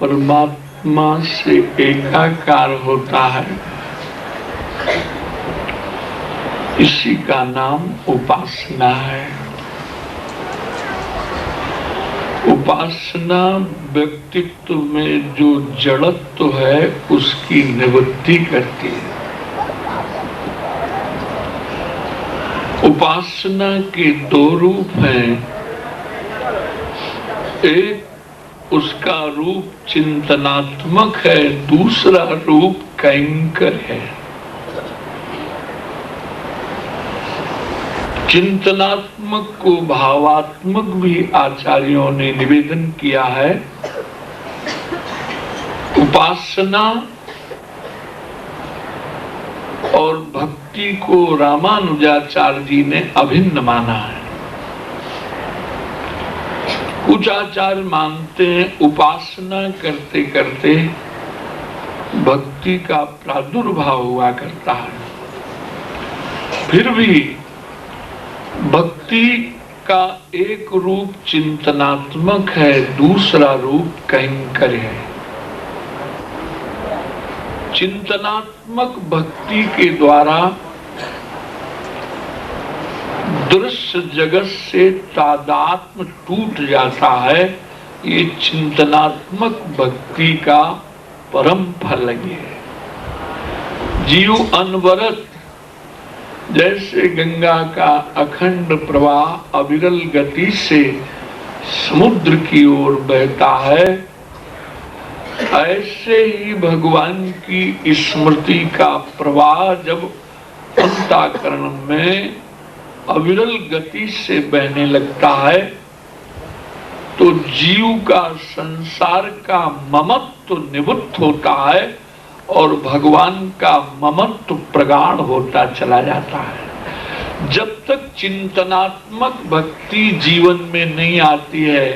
परमात्मा से एकाकार होता है, इसी का नाम उपासना है। उपासना व्यक्तित्व में जो जड़त्व है उसकी निवृत्ति करती है। उपासना के दो रूप हैं, एक उसका रूप चिंतनात्मक है, दूसरा रूप कैंकर है। चिंतनात्मक को भावात्मक भी आचार्यों ने निवेदन किया है। उपासना और भक्ति को रामानुजाचार्य जी ने अभिन्न माना है। कुछ आचार्य मानते हैं उपासना करते करते भक्ति का प्रादुर्भाव हुआ करता है। फिर भी भक्ति का एक रूप चिंतनात्मक है, दूसरा रूप कैंकर है। चिंतनात्मक भक्ति के द्वारा दृश्य जगत से तादात्म्य टूट जाता है। ये चिंतनात्मक भक्ति का परम फल है। जीव अनवरत जैसे गंगा का अखंड प्रवाह अविरल गति से समुद्र की ओर बहता है, ऐसे ही भगवान की स्मृति का प्रवाह जब अंतःकरण में अविरल गति से बहने लगता है तो जीव का संसार का ममत्व निवृत्त होता है और भगवान का ममत्व प्रगाढ़ होता चला जाता है। जब तक चिंतनात्मक भक्ति जीवन में नहीं आती है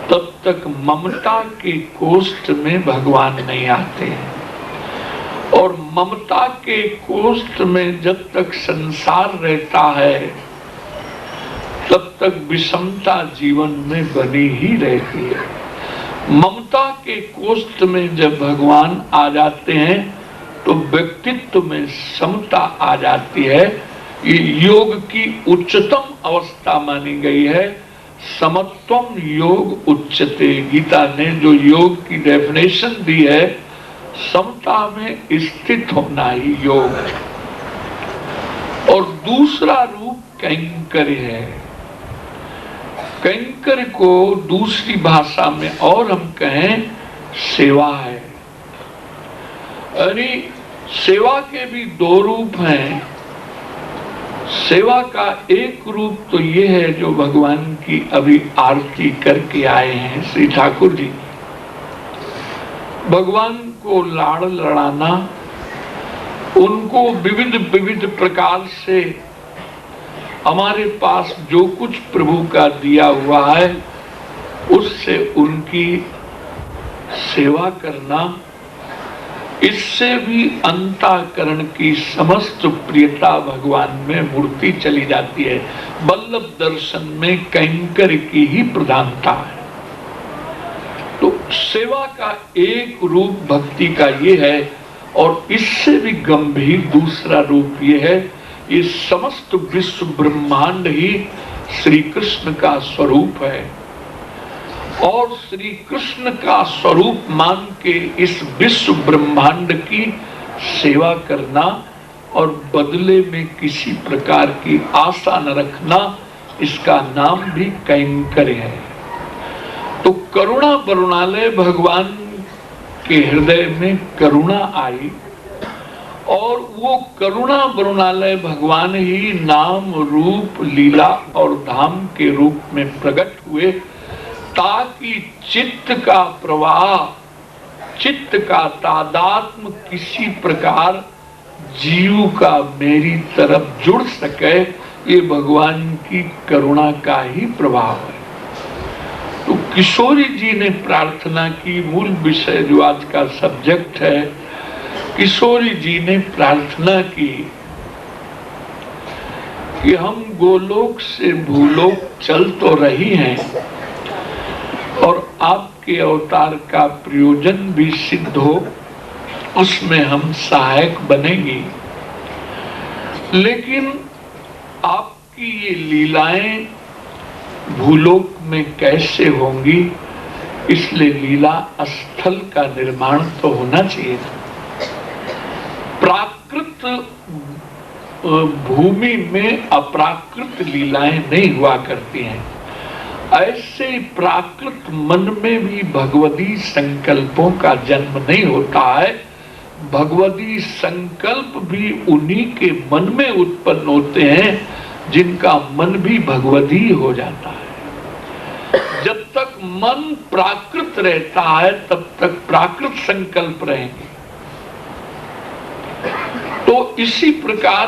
तब तक ममता के कोष्ठ में भगवान नहीं आते हैं। और ममता के कोष्ठ में जब तक संसार रहता है तब तक विषमता जीवन में बनी ही रहती है। ममता के कोष्ठ में जब भगवान आ जाते हैं तो व्यक्तित्व में समता आ जाती है। ये योग की उच्चतम अवस्था मानी गई है। समत्वम योग उच्चते, गीता ने जो योग की डेफिनेशन दी है, समता में स्थित होना ही योग है। और दूसरा रूप कैंकर है। कैंकर को दूसरी भाषा में और हम कहें सेवा है। अरे सेवा के भी दो रूप हैं। सेवा का एक रूप तो ये है जो भगवान की अभी आरती करके आए हैं श्री ठाकुर जी। भगवान को लाड़ लड़ाना, उनको विविध विविध प्रकार से हमारे पास जो कुछ प्रभु का दिया हुआ है उससे उनकी सेवा करना, इससे भी अंतःकरण की समस्त प्रियता भगवान में मूर्ति चली जाती है। वल्लभ दर्शन में कैंकर की ही प्रधानता है। तो सेवा का एक रूप भक्ति का ये है और इससे भी गंभीर दूसरा रूप ये है। ये समस्त विश्व ब्रह्मांड ही श्री कृष्ण का स्वरूप है और श्री कृष्ण का स्वरूप मान के इस विश्व ब्रह्मांड की सेवा करना और बदले में किसी प्रकार की आशा न रखना, इसका नाम भी कैंकर्य है। तो करुणा वरुणालय भगवान के हृदय में करुणा आई और वो करुणा वरुणालय भगवान ही नाम रूप लीला और धाम के रूप में प्रकट हुए ताकि चित्त का प्रवाह, चित्त का तादात्म्य किसी प्रकार जीव का मेरी तरफ जुड़ सके। ये भगवान की करुणा का ही प्रभाव है। तो किशोरी जी ने प्रार्थना की, मूल विषय जो आज का सब्जेक्ट है, किशोरी जी ने प्रार्थना की कि हम गोलोक से भूलोक चल तो रही हैं और आप आपके अवतार का प्रयोजन भी सिद्ध हो, उसमें हम सहायक बनेंगे। लेकिन आपकी ये लीलाएं भूलोक में कैसे होंगी, इसलिए लीला स्थल का निर्माण तो होना चाहिए। प्राकृत भूमि में अप्राकृत लीलाएं नहीं हुआ करती हैं। ऐसे प्राकृत मन में भी भगवती संकल्पों का जन्म नहीं होता है। भगवती संकल्प भी उन्हीं के मन में उत्पन्न होते हैं जिनका मन भी भगवती हो जाता है। जब तक मन प्राकृत रहता है तब तक प्राकृत संकल्प रहेंगे। तो इसी प्रकार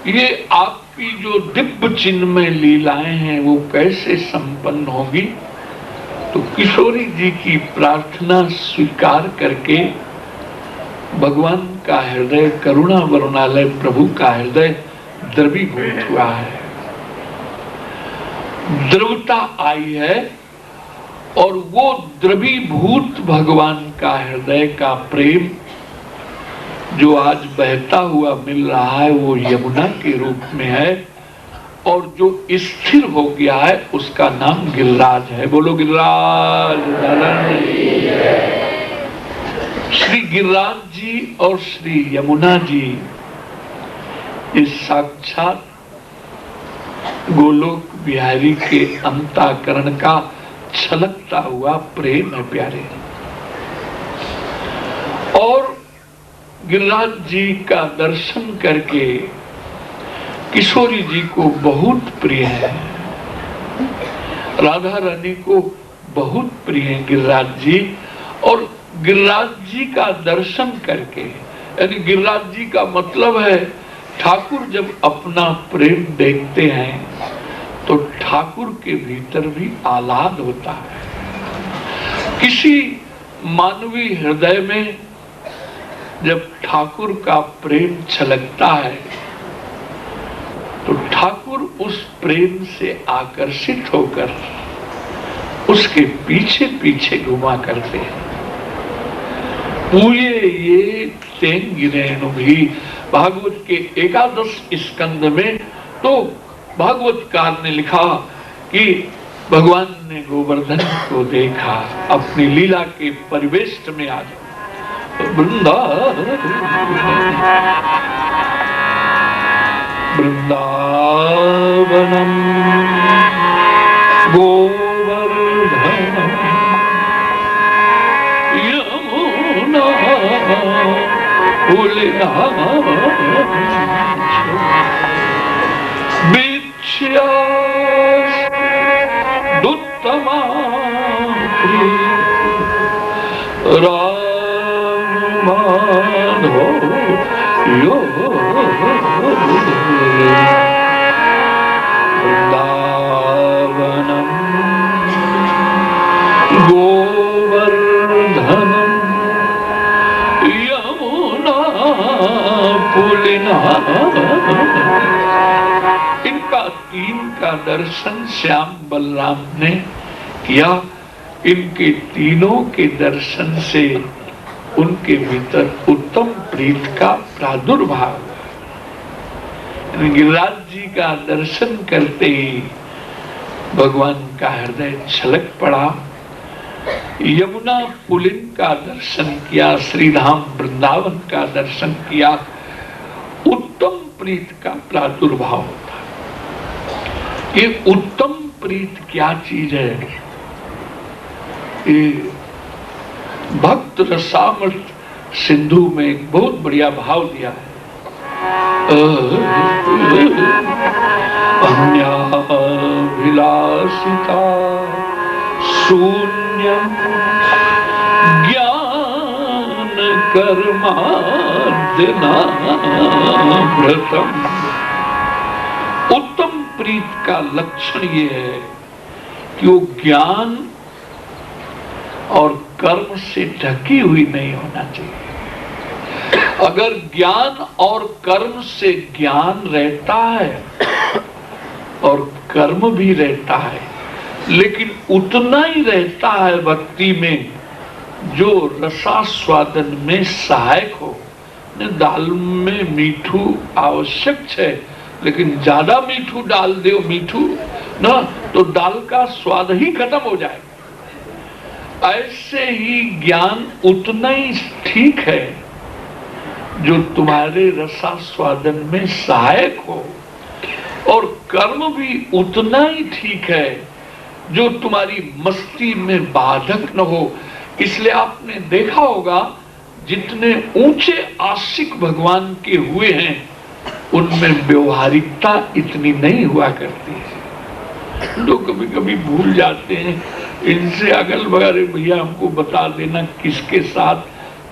ये आपकी जो दिव्य चिन्मय लीलाएं हैं वो कैसे संपन्न होगी, तो किशोरी जी की प्रार्थना स्वीकार करके भगवान का हृदय, करुणा वरुणालय प्रभु का हृदय द्रवीभूत हुआ है, द्रवता आई है। और वो द्रवीभूत भगवान का हृदय का प्रेम जो आज बहता हुआ मिल रहा है वो यमुना के रूप में है, और जो स्थिर हो गया है उसका नाम गिरिराज है। बोलो गिरिराज। श्री गिरिराज जी और श्री यमुना जी इस साक्षात गोलोक बिहारी के अंतःकरण का छलकता हुआ प्रेम है प्यारे। और गिरिराज जी का दर्शन करके किशोरी जी को बहुत प्रिय है, राधा रानी को बहुत प्रिय है गिरिराज जी। और गिरिराज जी का दर्शन करके, यानी गिरिराज जी का मतलब है ठाकुर जब अपना प्रेम देखते हैं तो ठाकुर के भीतर भी आह्लाद होता है। किसी मानवीय हृदय में जब ठाकुर का प्रेम छलकता है तो ठाकुर उस प्रेम से आकर्षित होकर उसके पीछे पीछे घुमा करते हैं। पूये ये तेंगिरेणु भी भागवत के 11 स्कंद में तो भागवतकार ने लिखा कि भगवान ने गोवर्धन को देखा अपनी लीला के परिवेश में आ वृंदावनम गोवर्धनम यमुना पुलिना दुत्तमा रामाधो यो वृंदावनम गोवर्धनम यमुना पुलिना। इनका 3 का दर्शन श्याम बलराम ने किया। इनके तीनों के दर्शन से उनके भीतर उत्तम प्रीत का प्रादुर्भाव। गिरिराज जी का दर्शन करते ही भगवान का हृदय छलक पड़ा। यमुना पुलिन का दर्शन किया, श्रीधाम वृंदावन का दर्शन किया, उत्तम प्रीत का प्रादुर्भाव होता। ये उत्तम प्रीत क्या चीज है? ये भक्त रसामृत सिंधु में एक बहुत बढ़िया भाव दिया है। अन्याभिलाषिता शून्यम ज्ञान कर्माद्यनाभृतम। उत्तम प्रीत का लक्षण ये है कि वो ज्ञान और कर्म से ढकी हुई नहीं होना चाहिए। अगर ज्ञान और कर्म से ज्ञान रहता है और कर्म भी रहता है लेकिन उतना ही रहता है भक्ति में जो रसास्वादन में सहायक हो। दाल में मीठू आवश्यक है, लेकिन ज्यादा मीठू डाल दो मीठू ना तो दाल का स्वाद ही खत्म हो जाएगा। ऐसे ही ज्ञान उतना ही ठीक है जो तुम्हारे रसास्वादन में सहायक हो, और कर्म भी उतना ही ठीक है जो तुम्हारी मस्ती में बाधक न हो। इसलिए आपने देखा होगा जितने ऊंचे आशिक भगवान के हुए हैं उनमें व्यवहारिकता इतनी नहीं हुआ करती है। लोग कभी कभी भूल जाते हैं, इनसे अगल बगल भैया हमको बता देना किसके साथ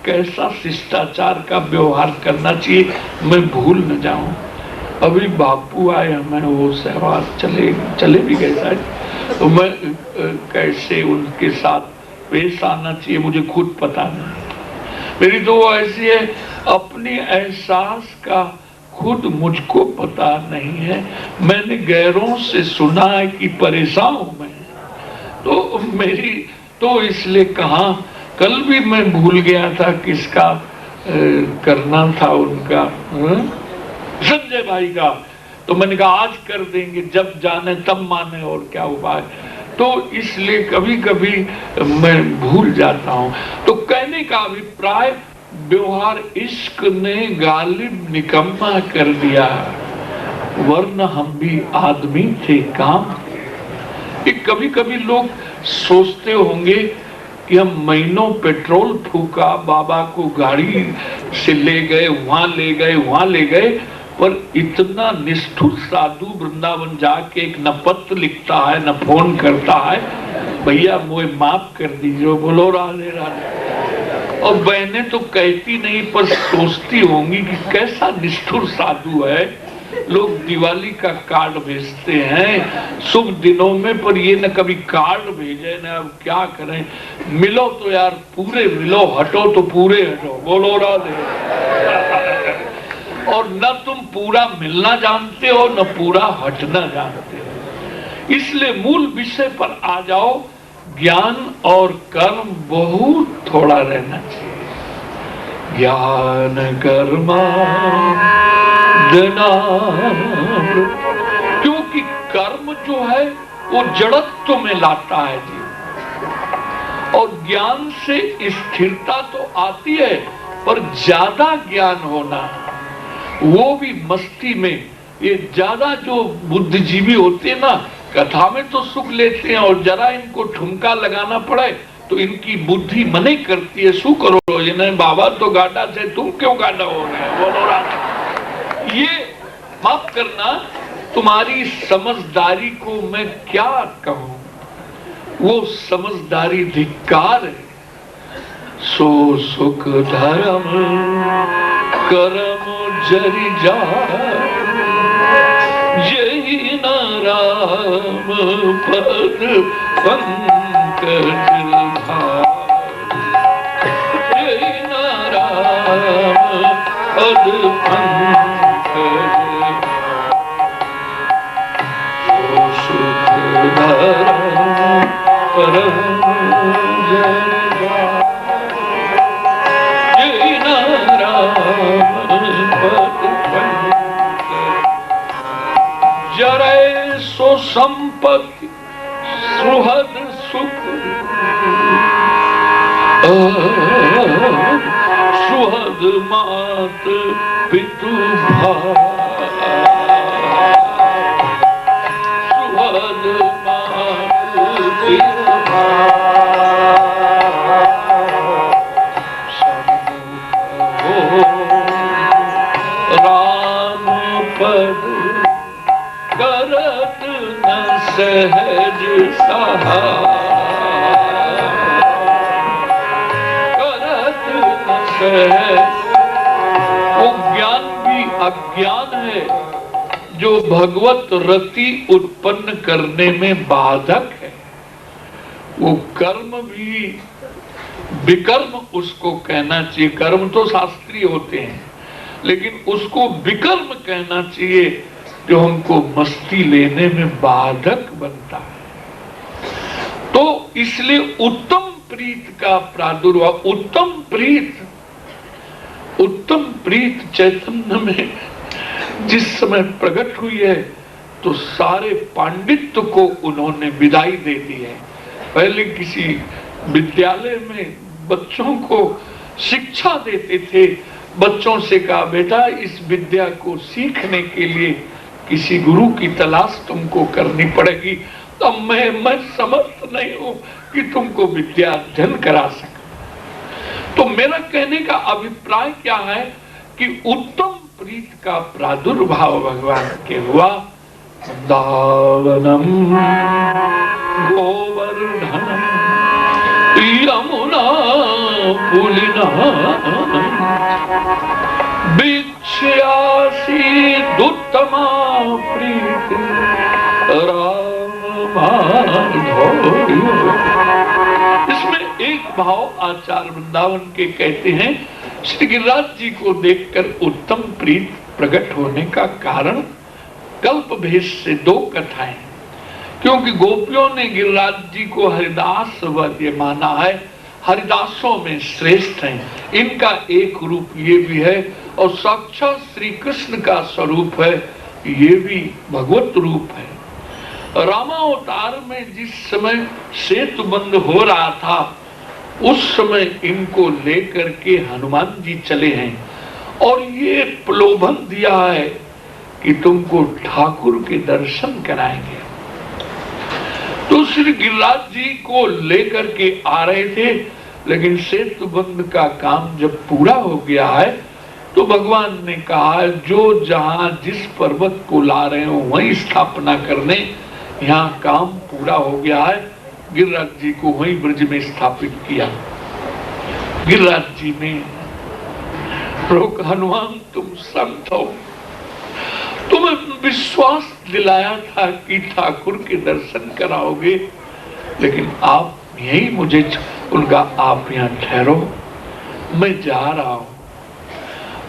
कैसा शिष्टाचार का व्यवहार करना चाहिए, मैं भूल न जाऊं। अभी बापू आए, हमें वो सहवाग चले भी गए शायद, तो मैं कैसे उनके साथ पेश आना चाहिए मुझे खुद पता नहीं। मेरी तो ऐसी है, अपने एहसास का खुद मुझको पता नहीं है। मैंने गैरों से सुना है कि परेशान हूं मैं, तो मेरी तो इसलिए कहा, कल भी मैं भूल गया था किसका करना था उनका, संजय भाई का, तो मैंने कहा आज कर देंगे, जब जाने तब माने और क्या उपाय। तो इसलिए कभी कभी मैं भूल जाता हूं। तो कहने का अभिप्राय, व्यवहार इश्क ने गालिब निकम्मा कर दिया, वरना हम भी आदमी थे काम। कभी कभी लोग सोचते होंगे कि हम महीनों पेट्रोल फूका, बाबा को गाड़ी से ले गए, वहां ले गए, पर इतना निष्ठुर साधु वृंदावन जाके एक न पत्र लिखता है न फोन करता है, भैया मुझे माफ कर दीजिए, बोलो राधे राधे। और बहनें तो कहती नहीं पर सोचती होंगी कि कैसा निष्ठुर साधु है। लोग दिवाली का कार्ड भेजते हैं शुभ दिनों में, पर ये न कभी कार्ड भेजे न, अब क्या करें। मिलो तो यार पूरे मिलो, हटो तो पूरे हटो, बोलो राधे। और न तुम पूरा मिलना जानते हो न पूरा हटना जानते हो। इसलिए मूल विषय पर आ जाओ, ज्ञान और कर्म बहुत थोड़ा रहना चाहिए। ज्ञान कर्मा क्योंकि कर्म जो है वो जड़त्व में लाता है जी, और ज्ञान से स्थिरता तो आती है, पर ज्यादा ज्ञान होना वो भी मस्ती में। ये ज्यादा जो बुद्धिजीवी होते हैं ना, कथा में तो सुख लेते हैं, और जरा इनको ठुमका लगाना पड़े तो इनकी बुद्धि मने करती है, शू करो ये बाबा तो गाड़ा से, तुम क्यों गाड़ा हो रहे हो, बोलो राधा। ये माफ करना, तुम्हारी समझदारी को मैं क्या कहूं, वो समझदारी धिक्कार है। सो सुख धर्म कर्म जरि जाय, यही न राम पद पंकज भाय, यही न राम पद पंकज भाय। सो सुख धर्म कर्म जरि जाय, यही न राम जरे सो संपत्ति सुहद सुख, सुहद मात पितु भाई, सुहद मात पितु भाई, राम पद करत न सहज सहाय, करत न सहज। वो ज्ञान भी अज्ञान है जो भगवत रति उत्पन्न करने में बाधक है। वो कर्म भी विकर्म उसको कहना चाहिए। कर्म तो शास्त्रीय होते हैं, लेकिन उसको विकर्म कहना चाहिए जो हमको मस्ती लेने में बाधक बनता है। तो इसलिए उत्तम प्रीत का प्रादुर्भाव, उत्तम प्रीत चैतन्य में जिस समय प्रकट हुई है तो सारे पांडित्य को उन्होंने विदाई दे दी है। पहले किसी विद्यालय में बच्चों को शिक्षा देते थे, बच्चों से कहा बेटा इस विद्या को सीखने के लिए किसी गुरु की तलाश तुमको करनी पड़ेगी, तब मैं समर्थ नहीं हूं कि तुमको विद्या अध्ययन करा सकूं। तो मेरा कहने का अभिप्राय क्या है कि उत्तम प्रीत का प्रादुर्भाव भगवान के हुआ। वृंदावनम गोवर्धनम यमुना पुलिना वीक्ष्यासि दुत्तमा प्रीति राम माधव। इसमें एक भाव आचार्य वृंदावन के कहते हैं, श्री गिरिराज जी को देखकर उत्तम प्रीत प्रकट होने का कारण कल्प भेद से दो कथाएं, क्योंकि गोपियों ने गिरिराज जी को हरिदास वर्य माना है, हरिदासों में श्रेष्ठ हैं। इनका एक रूप ये भी है और साक्षात श्री कृष्ण का स्वरूप है, ये भी भगवत रूप है। रामावतार में जिस समय सेतु बंद हो रहा था उस समय इनको लेकर के हनुमान जी चले हैं और ये प्रलोभन दिया है कि तुमको ठाकुर के दर्शन कराएंगे। तो श्री गिरिराज जी को लेकर के आ रहे थे, लेकिन सेतु बंद का काम जब पूरा हो गया है तो भगवान ने कहा जो जहां जिस पर्वत को ला रहे हो वहीं स्थापना करने, यहाँ काम पूरा हो गया है। गिरिराज जी को वहीं ब्रज में स्थापित किया। गिरिराज जी ने रोक, हनुमान तुम संत हो, तुम्हें विश्वास दिलाया था कि ठाकुर के दर्शन कराओगे, लेकिन आप यही मुझे उनका आप यहाँ ठहरो, मैं जा रहा हूं,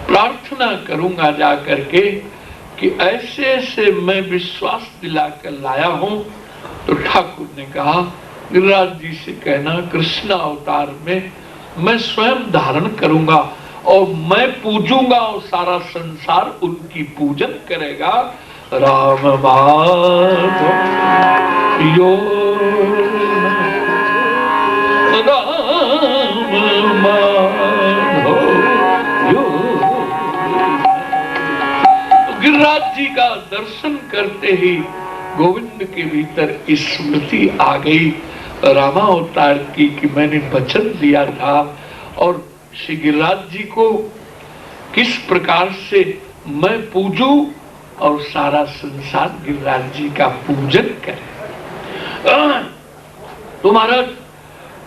प्रार्थना करूंगा जा करके कि ऐसे ऐसे मैं विश्वास दिलाकर लाया हूं। तो ठाकुर ने कहा गिरिराज जी से कहना कृष्ण अवतार में मैं स्वयं धारण करूंगा और मैं पूजूंगा और सारा संसार उनकी पूजन करेगा। राम माधव यो राम माधव यो। गिरिराज जी का दर्शन करते ही गोविंद के भीतर स्मृति आ गई रामावतार की कि मैंने वचन दिया था और श्री गिरिराज जी को किस प्रकार से मैं पूजूं और सारा संसार गिरिराज जी का पूजन करे। तुम्हारा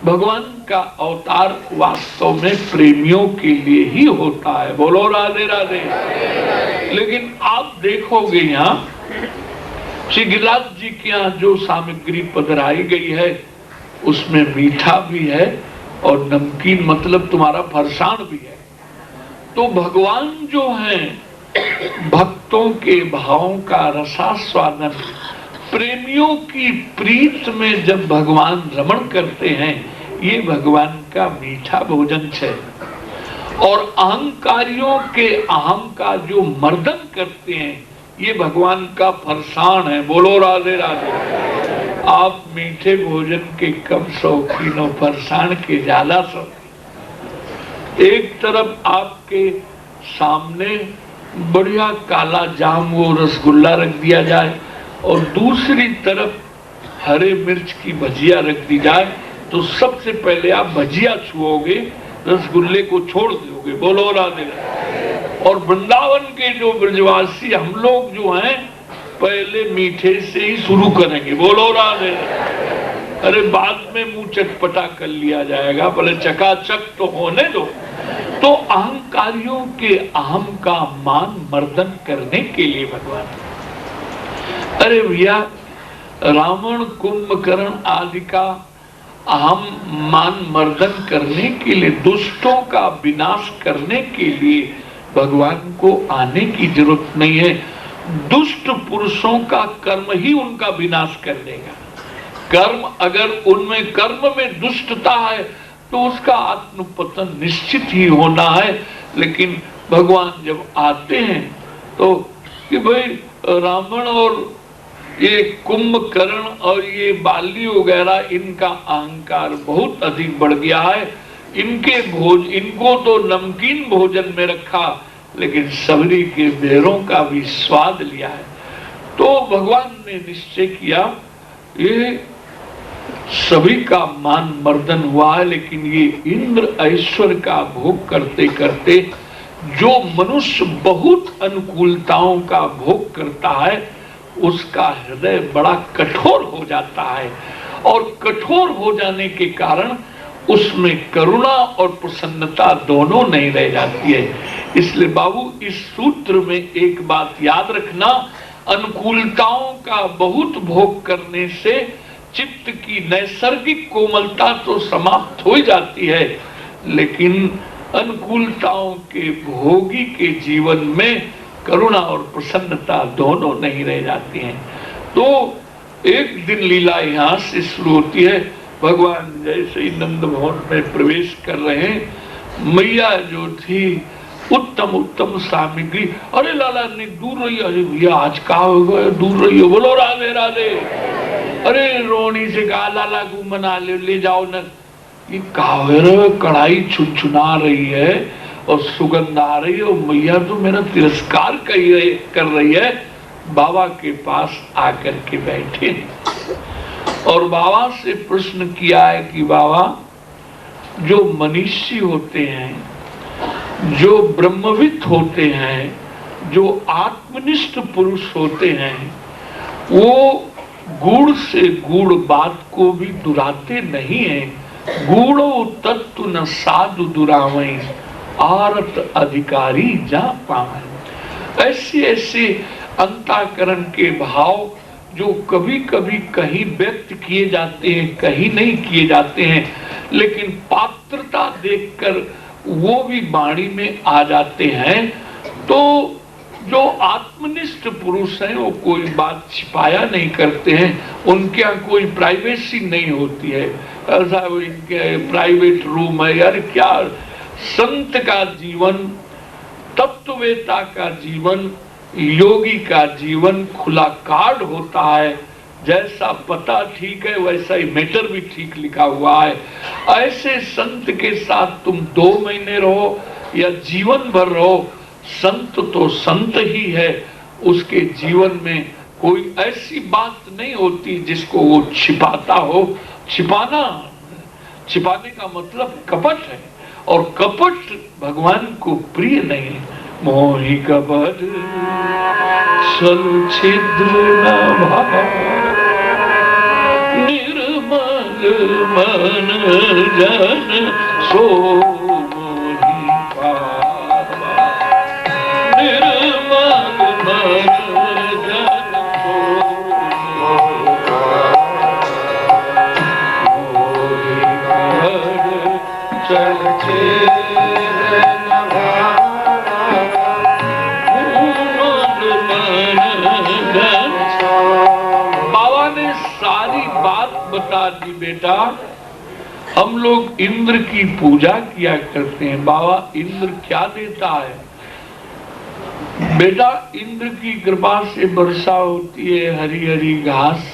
भगवान का अवतार वास्तव में प्रेमियों के लिए ही होता है। बोलो राधे राधे। लेकिन आप देखोगे यहाँ श्री गिरिराज जी के यहाँ जो सामग्री पधराई गई है उसमें मीठा भी है और नमकीन, मतलब तुम्हारा फरसाण भी है। तो भगवान जो हैं भक्तों के भावों का रसास्वादन, प्रेमियों की प्रीत में जब भगवान रमण करते हैं, ये भगवान का मीठा भोजन है। और अहंकारियों के अहम का जो मर्दन करते हैं ये भगवान का फरसाण है। बोलो राधे राधे। आप मीठे भोजन के कम शौकीन हो, फरसाण के ज्यादा शौकीन। एक तरफ आपके सामने बढ़िया काला जाम वो रसगुल्ला रख दिया जाए और दूसरी तरफ हरे मिर्च की भजिया रख दी जाए तो सबसे पहले आप भजिया छुओगे, रसगुल्ले को छोड़ दोगे। बोलो राधे राधे। और वृंदावन के जो ब्रजवासी हम लोग जो हैं पहले मीठे से ही शुरू करेंगे। बोलो राधे। अरे बाद में मुंह चटपटा कर लिया जाएगा, पहले चकाचक तो होने दो। तो अहंकारियों के अहम का मान मर्दन करने के लिए भगवान, अरे भैया रावण कुंभकर्ण आदि का अहम मान मर्दन करने के लिए, दुष्टों का विनाश करने के लिए भगवान को आने की जरूरत नहीं है। दुष्ट पुरुषों का कर्म ही उनका विनाश कर देगा। कर्म अगर उनमें कर्म में दुष्टता है तो उसका आत्मपतन निश्चित ही होना है। लेकिन भगवान जब आते हैं तो कि भाई रावण और ये कुंभकर्ण और ये बाली वगैरह इनका अहंकार बहुत अधिक बढ़ गया है, इनको तो नमकीन भोजन में रखा लेकिन सबरी के बेरों का भी स्वाद लिया है। तो भगवान ने निश्चय किया ये सभी का मान मर्दन हुआ है, लेकिन ये इंद्र ऐश्वर्य का भोग करते करते जो मनुष्य बहुत अनुकूलताओं का भोग करता है उसका हृदय बड़ा कठोर हो जाता है, और कठोर हो जाने के कारण उसमें करुणा और प्रसन्नता दोनों नहीं रह जाती है। इसलिए बाबू इस सूत्र में एक बात याद रखना, अनुकूलताओं का बहुत भोग करने से चित्त की नैसर्गिक कोमलता तो समाप्त हो जाती है, लेकिन अनुकूलताओं के भोगी के जीवन में करुणा और प्रसन्नता दोनों नहीं रह जाती हैं। तो एक दिन लीला यहाँ से शुरू होती है। भगवान जैसे ही नंद भवन में प्रवेश कर रहे हैं, मैया जो थी उत्तम उत्तम सामग्री, अरे लाला ने दूर रही, अरे भैया आज का हो गया, दूर रही हो, बोलो राधे राधे। अरे रोनी से कहा लाला को मना ले जाओ न, ये कढ़ाई छुनछुना रही है और सुगंध आ रही है और मैया तो मेरा तिरस्कार कर रही है। बाबा के पास आकर के बैठे और बाबा से प्रश्न किया है कि बाबा जो मनीषी होते हैं, जो ब्रह्मविद होते हैं, जो आत्मनिष्ठ पुरुष होते हैं, वो गुड़ से गुड़ बात को भी दुराते नहीं है। गुड़ो तत्व न साधु दुरावई, आरत अधिकारी जा पावे। ऐसे ऐसे अंतःकरण के भाव जो कभी कभी कहीं व्यक्त किए जाते हैं, कहीं नहीं किए जाते हैं, लेकिन पात्रता देखकर वो भी वाणी में आ जाते हैं। तो जो आत्मनिष्ठ पुरुष हैं वो कोई बात छिपाया नहीं करते हैं, उनके यहाँ कोई प्राइवेसी नहीं होती है, ऐसा इनके प्राइवेट रूम है यार क्या। संत का जीवन, तत्ववेता का जीवन, योगी का जीवन खुला कार्ड होता है। जैसा पता ठीक है वैसा ही मैटर भी ठीक लिखा हुआ है। ऐसे संत के साथ तुम 2 महीने रहो या जीवन भर रहो, संत तो संत ही है, उसके जीवन में कोई ऐसी बात नहीं होती जिसको वो छिपाता हो। छिपाने का मतलब कपट है, और कपट भगवान को प्रिय नहीं है। मोहि कपट छल छिद्र न भाव, निर्मल मन जन सो मोहि पावा, निर्मल मन जन सो मोहि कपट छल छिद्र न भाव। बाबा ने सारी बात बता दी। बेटा हम लोग इंद्र की पूजा किया करते हैं, बाबा इंद्र क्या देता है? बेटा इंद्र की कृपा से वर्षा होती है, हरी हरी घास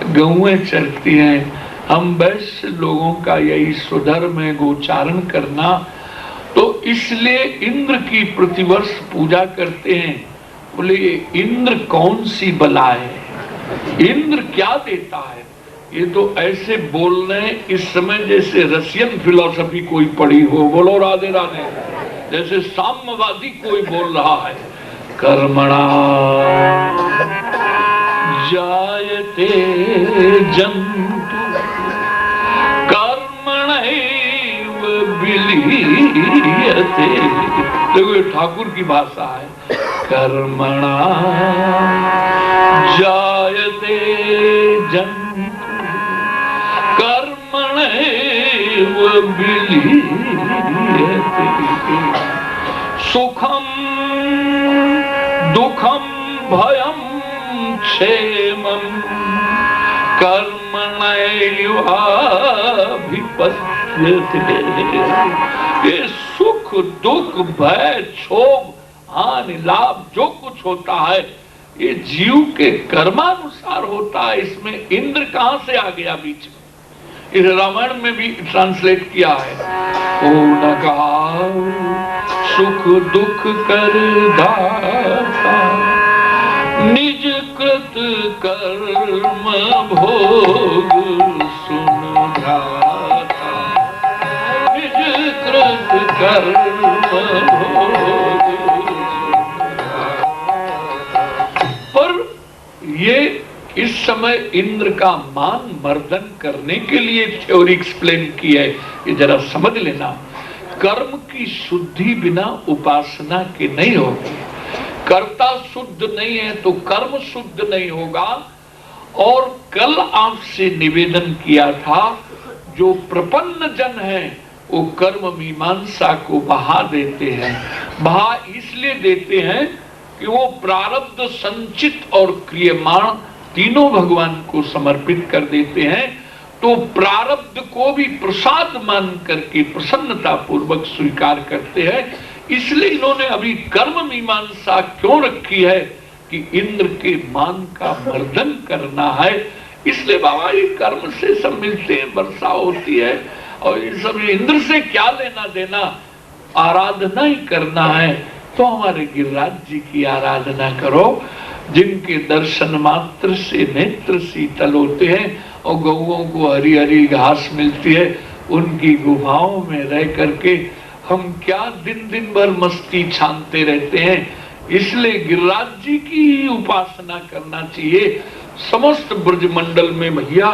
गौएं चरती हैं। हम वैश्य लोगों का यही स्वधर्म है गोचारण करना, तो इसलिए इंद्र की प्रतिवर्ष पूजा करते हैं। बोले इंद्र कौन सी बला है, इंद्र क्या देता है? ये तो ऐसे बोल रहे हैं इस समय जैसे रशियन फिलॉसफी कोई पढ़ी हो। बोलो राधे राधे। जैसे साम्यवादी कोई बोल रहा है, कर्मणा जायते जंतु कर्मणैव विलीयते। देखो ये ठाकुर की भाषा है। कर्मणा जायते जंतु कर्मणैव विलीयते। सुखम दुखम भयम क्षेमम कर्मण ये सुख दुख भय क्षोभ हानि लाभ जो कुछ होता है ये जीव के कर्मानुसार होता है। इसमें इंद्र कहां से आ गया बीच में? इस रामायण में भी ट्रांसलेट किया है। ओ नगा सुख दुख कर दाता निज कृत कर्म भोग सुन धाता निज कृत कर्म भोग। पर ये इस समय इंद्र का मान मर्दन करने के लिए थ्योरी एक्सप्लेन की है, ये जरा समझ लेना। कर्म की शुद्धि बिना उपासना के नहीं होगी। कर्ता शुद्ध नहीं है तो कर्म शुद्ध नहीं होगा। और कल आपसे निवेदन किया था, जो प्रपन्न जन है वो कर्म मीमांसा को बहा देते हैं। बहा इसलिए देते हैं कि वो प्रारब्ध संचित और क्रियमाण तीनों भगवान को समर्पित कर देते हैं। तो प्रारब्ध को भी प्रसाद मान करके प्रसन्नता पूर्वक स्वीकार करते हैं। इसलिए इन्होंने अभी कर्म मीमांसा क्यों रखी है कि इंद्र के मान का मर्दन करना है। इसलिए बाबा ये कर्म से सब मिलते हैं, वर्षा होती है और ये सब इंद्र से क्या लेना देना, आराधना ही करना है। तो हमारे गिरिराज जी की आराधना करो, जिनके दर्शन मात्र से नेत्र शीतल होते हैं और गौओं को हरी हरी घास मिलती है। उनकी गुफाओं में रह करके हम क्या दिन दिन भर मस्ती छानते रहते हैं। इसलिए गिरिराज जी की ही उपासना करना चाहिए। समस्त ब्रजमंडल में भैया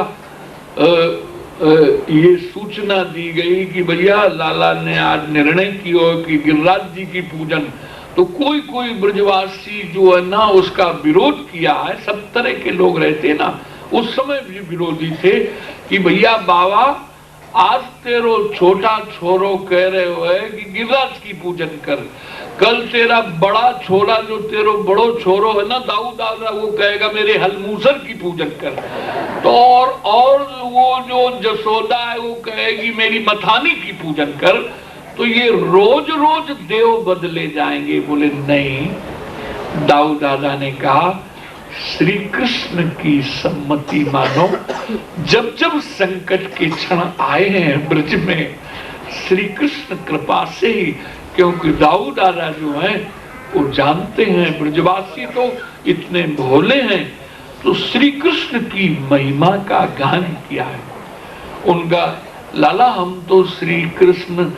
ये सूचना दी गई कि भैया लाला ने आज निर्णय किया कि गिरिराज जी की पूजन। तो कोई कोई ब्रजवासी जो है ना उसका विरोध किया है। सब तरह के लोग रहते ना, उस समय भी विरोधी थे कि भैया बाबा आज तेरो छोटा छोरो कह रहे हो है कि गिरिराज की पूजन कर, कल तेरा बड़ा छोरा जो तेरो बड़ो छोरो है ना दाऊ दादा वो कहेगा मेरे हलमूसर की पूजन कर। तो और वो जो जसोदा है वो कहेगी मेरी मथानी की पूजन कर। तो ये रोज रोज देव बदले जाएंगे। बोले नहीं, दाऊ दादा ने कहा श्री कृष्ण की सम्मति मानो। जब जब संकट के क्षण आए हैं ब्रज में श्री कृष्ण कृपा से ही, क्योंकि दाऊ दादा जो है वो जानते हैं ब्रजवासी तो इतने भोले हैं। तो श्री कृष्ण की महिमा का गान किया है। उनका लाला हम तो श्री कृष्ण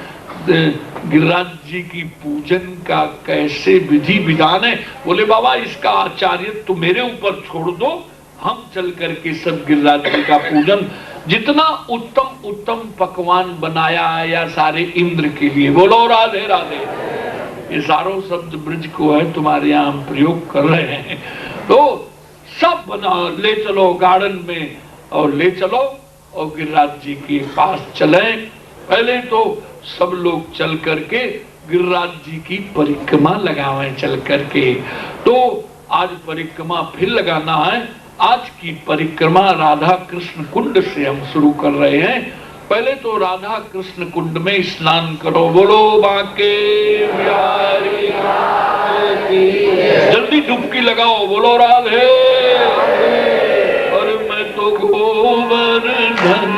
गिरिराज जी की पूजन का कैसे विधि विधान है। बोले बाबा इसका आचार्य तो मेरे ऊपर छोड़ दो, हम चल करके सब गिरिराज जी का पूजन जितना उत्तम उत्तम पकवान बनाया है या सारे इंद्र के लिए। बोलो राधे राधे। ये सारों शब्द ब्रज को है तुम्हारे यहाँ हम प्रयोग कर रहे हैं। तो सब बना ले चलो गार्डन में और ले चलो और गिरिराज जी के पास चले। पहले तो सब लोग चल करके गिरिराज जी की परिक्रमा लगावें चल करके। तो आज परिक्रमा फिर लगाना है। आज की परिक्रमा राधा कृष्ण कुंड से हम शुरू कर रहे हैं। पहले तो राधा कृष्ण कुंड में स्नान करो। बोलो बांके बिहारी जल्दी डुबकी लगाओ। बोलो राधे। और मैं तो गोवर्धन